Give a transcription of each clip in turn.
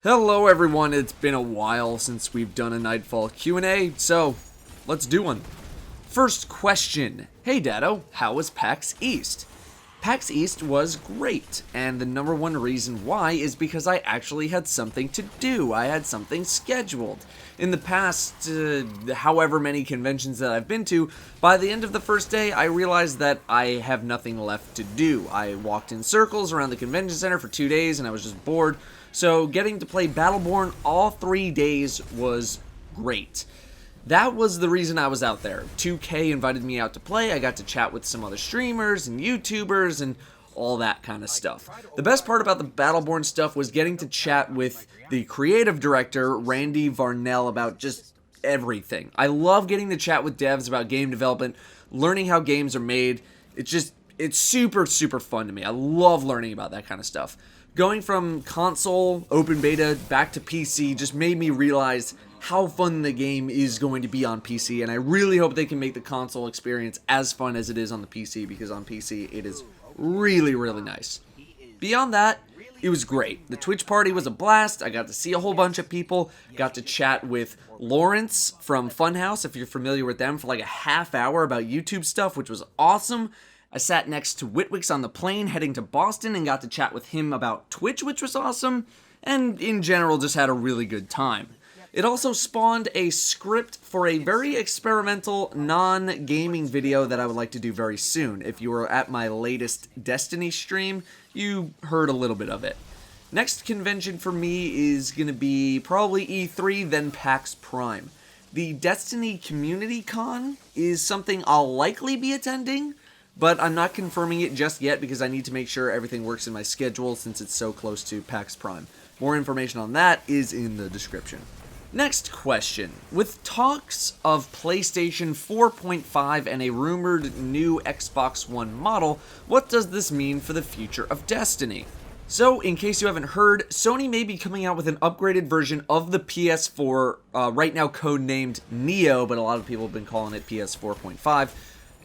Hello everyone, it's been a while since we've done a Nightfall Q&A, so let's do one. First question, hey Datto, how was PAX East? PAX East was great, and the number one reason why is because I actually had something to do. I had something scheduled. In the past, however many conventions that I've been to, by the end of the first day, I realized that I have nothing left to do. I walked in circles around the convention center for 2 days, and I was just bored. So getting to play Battleborn all 3 days was great. That was the reason I was out there. 2K invited me out to play. I got to chat with some other streamers and YouTubers and all that kind of stuff. The best part about the Battleborn stuff was getting to chat with the creative director, Randy Varnell, about just everything. I love getting to chat with devs about game development, learning how games are made. It's super fun to me. I love learning about that kind of stuff. Going from console, open beta, back to PC just made me realize how fun the game is going to be on PC, and I really hope they can make the console experience as fun as it is on the PC, because on PC it is really nice. Beyond that, it was great. The Twitch party was a blast. I got to see a whole bunch of people, got to chat with Lawrence from Funhouse, if you're familiar with them, for like a half hour about YouTube stuff, which was awesome. I sat next to Whitwix on the plane heading to Boston and got to chat with him about Twitch, which was awesome, and in general just had a really good time. It also spawned a script for a very experimental, non-gaming video that I would like to do very soon. If you were at my latest Destiny stream, you heard a little bit of it. Next convention for me is going to be probably E3, then PAX Prime. The Destiny Community Con is something I'll likely be attending, but I'm not confirming it just yet because I need to make sure everything works in my schedule since it's so close to PAX Prime. More information on that is in the description. Next question. With talks of PlayStation 4.5 and a rumored new Xbox One model, what does this mean for the future of Destiny? So, in case you haven't heard, Sony may be coming out with an upgraded version of the PS4, right now codenamed Neo, but a lot of people have been calling it PS4.5.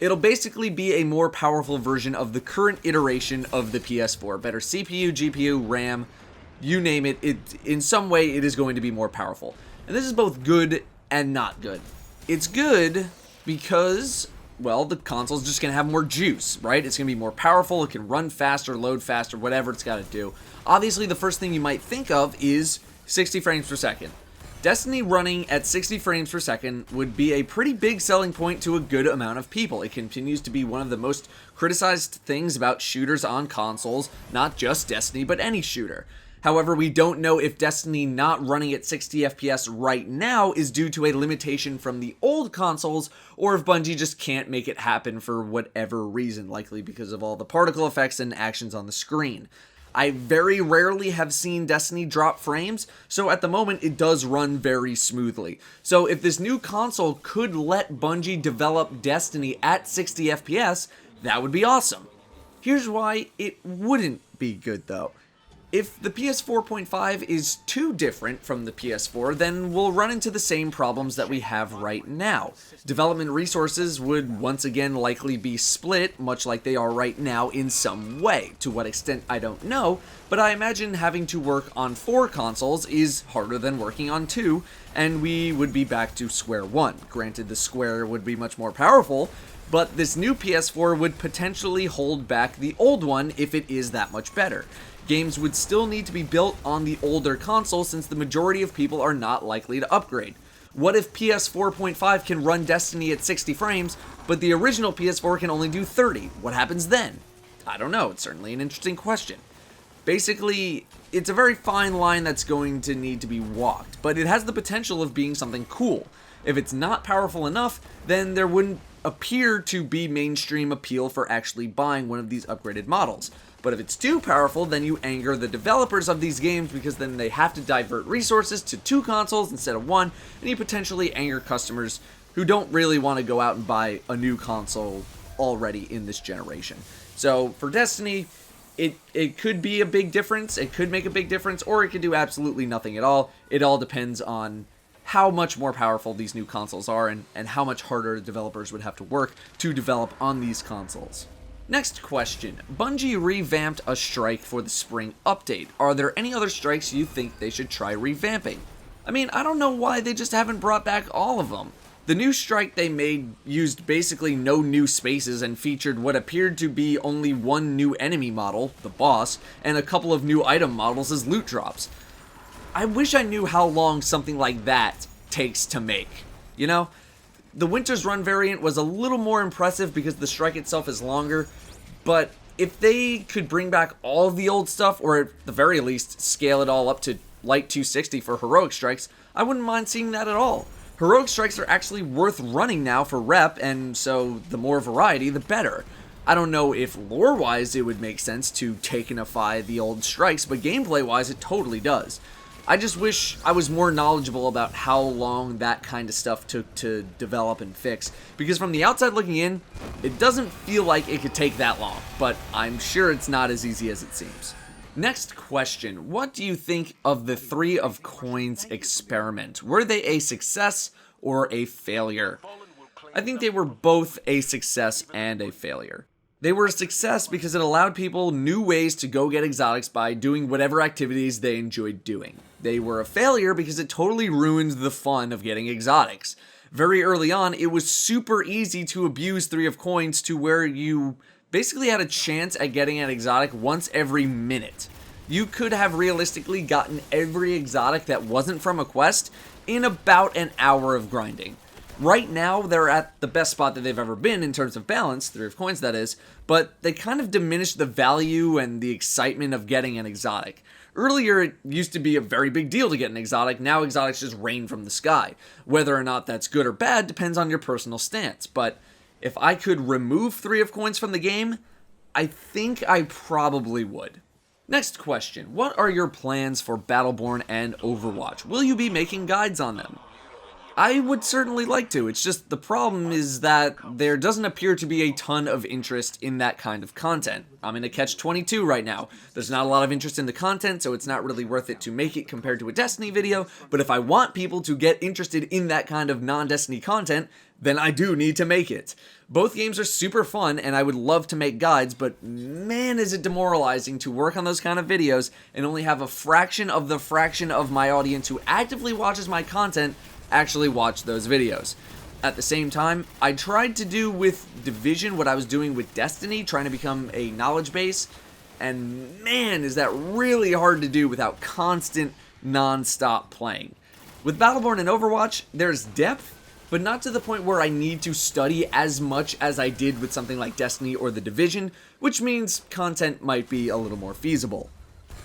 It'll basically be a more powerful version of the current iteration of the PS4. Better CPU, GPU, RAM, you name it, in some way it is going to be more powerful. And this is both good and not good. It's good because, well, the console's just going to have more juice, right? It's going to be more powerful, it can run faster, load faster, whatever it's got to do. Obviously, the first thing you might think of is 60 frames per second. Destiny running at 60 frames per second would be a pretty big selling point to a good amount of people. It continues to be one of the most criticized things about shooters on consoles, not just Destiny, but any shooter. However, we don't know if Destiny not running at 60 FPS right now is due to a limitation from the old consoles, or if Bungie just can't make it happen for whatever reason, likely because of all the particle effects and actions on the screen. I very rarely have seen Destiny drop frames, so at the moment it does run very smoothly. So if this new console could let Bungie develop Destiny at 60 FPS, that would be awesome. Here's why it wouldn't be good though. If the PS4.5 is too different from the PS4, then we'll run into the same problems that we have right now. Development resources would once again likely be split, much like they are right now in some way. To what extent, I don't know, but I imagine having to work on 4 consoles is harder than working on 2, and we would be back to square one. Granted, the Square would be much more powerful, but this new PS4 would potentially hold back the old one if it is that much better. Games would still need to be built on the older console since the majority of people are not likely to upgrade. What if PS4.5 can run Destiny at 60 frames, but the original PS4 can only do 30? What happens then? I don't know, it's certainly an interesting question. Basically, it's a very fine line that's going to need to be walked, but it has the potential of being something cool. If it's not powerful enough, then there wouldn't appear to be mainstream appeal for actually buying one of these upgraded models. But if it's too powerful, then you anger the developers of these games because then they have to divert resources to 2 consoles instead of 1, and you potentially anger customers who don't really want to go out and buy a new console already in this generation. So for Destiny, it could be a big difference, it could make a big difference, or it could do absolutely nothing at all. It all depends on how much more powerful these new consoles are and how much harder developers would have to work to develop on these consoles. Next question. Bungie revamped a strike for the spring update. Are there any other strikes you think they should try revamping? I mean, I don't know why they just haven't brought back all of them. The new strike they made used basically no new spaces and featured what appeared to be only one new enemy model, the boss, and a couple of new item models as loot drops. I wish I knew how long something like that takes to make. You know? The Winter's Run variant was a little more impressive because the strike itself is longer, but if they could bring back all of the old stuff, or at the very least scale it all up to Light 260 for heroic strikes, I wouldn't mind seeing that at all. Heroic strikes are actually worth running now for rep, and so the more variety, the better. I don't know if lore-wise it would make sense to takenify the old strikes, but gameplay-wise it totally does. I just wish I was more knowledgeable about how long that kind of stuff took to develop and fix, because from the outside looking in, it doesn't feel like it could take that long, but I'm sure it's not as easy as it seems. Next question. What do you think of the 3 of Coins experiment? Were they a success or a failure? I think they were both a success and a failure. They were a success because it allowed people new ways to go get exotics by doing whatever activities they enjoyed doing. They were a failure because it totally ruined the fun of getting exotics. Very early on, it was super easy to abuse 3 of Coins to where you basically had a chance at getting an exotic once every minute. You could have realistically gotten every exotic that wasn't from a quest in about an hour of grinding. Right now, they're at the best spot that they've ever been in terms of balance, 3 of Coins that is, but they kind of diminished the value and the excitement of getting an exotic. Earlier, it used to be a very big deal to get an exotic. Now exotics just rain from the sky. Whether or not that's good or bad depends on your personal stance, but if I could remove 3 of Coins from the game, I think I probably would. Next question. What are your plans for Battleborn and Overwatch? Will you be making guides on them? I would certainly like to. It's just the problem is that there doesn't appear to be a ton of interest in that kind of content. I'm in a catch-22 right now. There's not a lot of interest in the content, so it's not really worth it to make it compared to a Destiny video, but if I want people to get interested in that kind of non-Destiny content, then I do need to make it. Both games are super fun, and I would love to make guides, but man is it demoralizing to work on those kind of videos and only have a fraction of my audience who actively watches my content actually watch those videos. At the same time, I tried to do with Division what I was doing with Destiny, trying to become a knowledge base, and man, is that really hard to do without constant, non-stop playing. With Battleborn and Overwatch, there's depth, but not to the point where I need to study as much as I did with something like Destiny or The Division, which means content might be a little more feasible.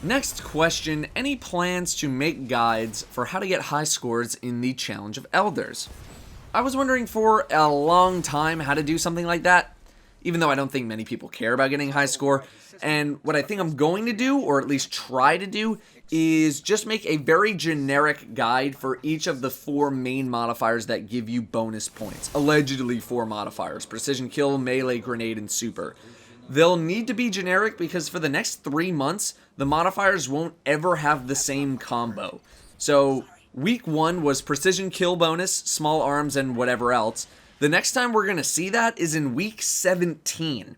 Next question, any plans to make guides for how to get high scores in the Challenge of Elders? I was wondering for a long time how to do something like that, even though I don't think many people care about getting a high score, and what I think I'm going to do, or at least try to do, is just make a very generic guide for each of the 4 main modifiers that give you bonus points. Allegedly 4 modifiers: Precision Kill, Melee, Grenade, and Super. They'll need to be generic because for the next 3 months, the modifiers won't ever have the same combo. So, week 1 was Precision Kill bonus, Small Arms, and whatever else. The next time we're going to see that is in week 17.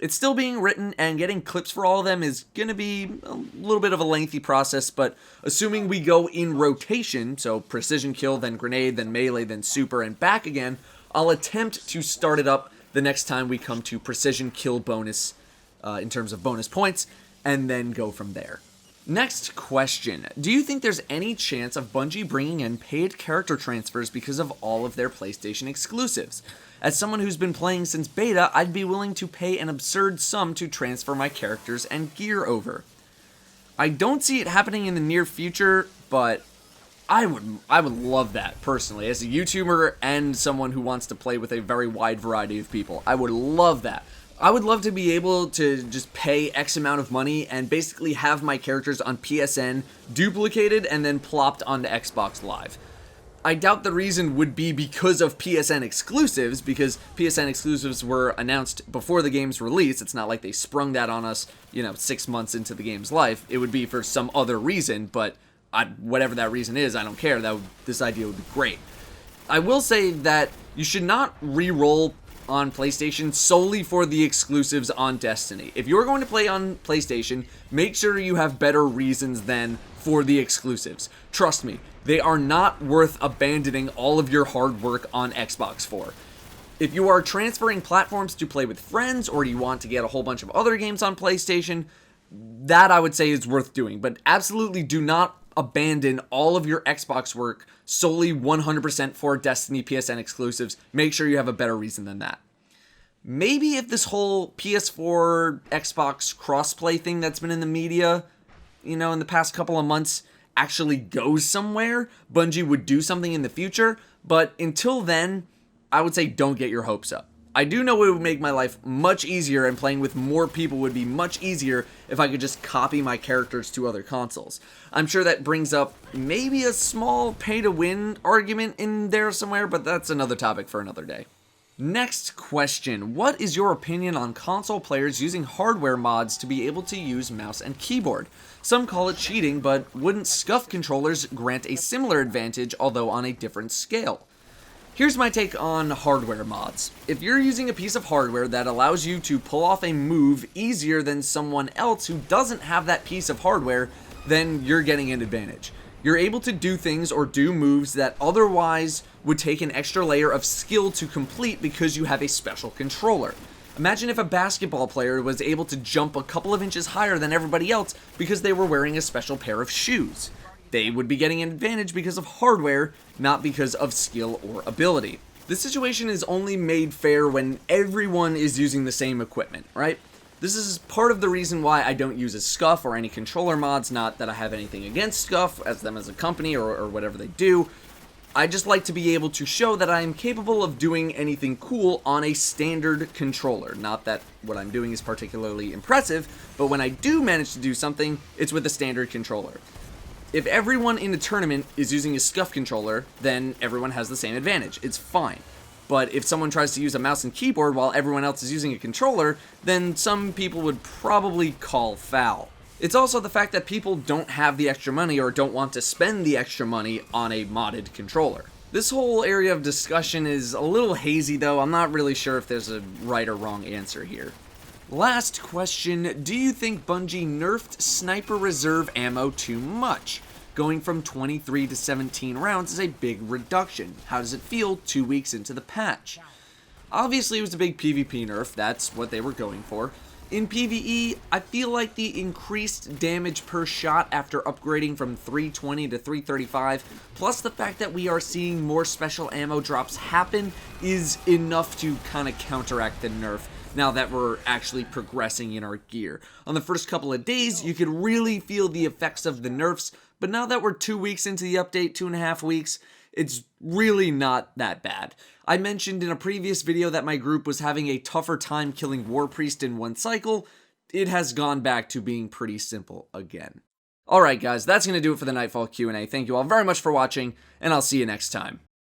It's still being written, and getting clips for all of them is going to be a little bit of a lengthy process, but assuming we go in rotation, so Precision Kill, then Grenade, then Melee, then Super, and back again, I'll attempt to start it up the next time we come to Precision Kill bonus in terms of bonus points, and then go from there. Next question. Do you think there's any chance of Bungie bringing in paid character transfers because of all of their PlayStation exclusives? As someone who's been playing since beta, I'd be willing to pay an absurd sum to transfer my characters and gear over. I don't see it happening in the near future, but I would love that, personally. As a YouTuber and someone who wants to play with a very wide variety of people, I would love that. I would love to be able to just pay X amount of money and basically have my characters on PSN duplicated and then plopped onto Xbox Live. I doubt the reason would be because of PSN exclusives, because PSN exclusives were announced before the game's release. It's not like they sprung that on us, 6 months into the game's life. It would be for some other reason, but whatever that reason is, I don't care. This idea would be great. I will say that you should not re-roll on PlayStation solely for the exclusives on Destiny. If you're going to play on PlayStation, make sure you have better reasons than for the exclusives. Trust me, they are not worth abandoning all of your hard work on Xbox for. If you are transferring platforms to play with friends, or you want to get a whole bunch of other games on PlayStation, that I would say is worth doing. But absolutely do not abandon all of your Xbox work solely 100% for Destiny PSN exclusives. Make sure you have a better reason than that. Maybe if this whole PS4 Xbox crossplay thing that's been in the media, in the past couple of months actually goes somewhere, Bungie would do something in the future. But until then, I would say don't get your hopes up. I do know it would make my life much easier, and playing with more people would be much easier if I could just copy my characters to other consoles. I'm sure that brings up maybe a small pay-to-win argument in there somewhere, but that's another topic for another day. Next question. What is your opinion on console players using hardware mods to be able to use mouse and keyboard? Some call it cheating, but wouldn't Scuf controllers grant a similar advantage, although on a different scale? Here's my take on hardware mods. If you're using a piece of hardware that allows you to pull off a move easier than someone else who doesn't have that piece of hardware, then you're getting an advantage. You're able to do things or do moves that otherwise would take an extra layer of skill to complete because you have a special controller. Imagine if a basketball player was able to jump a couple of inches higher than everybody else because they were wearing a special pair of shoes. They would be getting an advantage because of hardware, not because of skill or ability. This situation is only made fair when everyone is using the same equipment, right? This is part of the reason why I don't use a Scuf or any controller mods, not that I have anything against Scuf as them as a company or whatever they do. I just like to be able to show that I am capable of doing anything cool on a standard controller. Not that what I'm doing is particularly impressive, but when I do manage to do something, it's with a standard controller. If everyone in a tournament is using a Scuf controller, then everyone has the same advantage. It's fine. But if someone tries to use a mouse and keyboard while everyone else is using a controller, then some people would probably call foul. It's also the fact that people don't have the extra money or don't want to spend the extra money on a modded controller. This whole area of discussion is a little hazy though. I'm not really sure if there's a right or wrong answer here. Last question, do you think Bungie nerfed Sniper Reserve ammo too much? Going from 23 to 17 rounds is a big reduction. How does it feel 2 weeks into the patch? Obviously it was a big PvP nerf, that's what they were going for. In PvE, I feel like the increased damage per shot after upgrading from 320 to 335, plus the fact that we are seeing more special ammo drops happen, is enough to kind of counteract the nerf. Now that we're actually progressing in our gear. On the first couple of days, you could really feel the effects of the nerfs, but now that we're 2 weeks into the update, 2.5 weeks, it's really not that bad. I mentioned in a previous video that my group was having a tougher time killing War Priest in one cycle. It has gone back to being pretty simple again. Alright guys, that's going to do it for the Nightfall Q&A. Thank you all very much for watching, and I'll see you next time.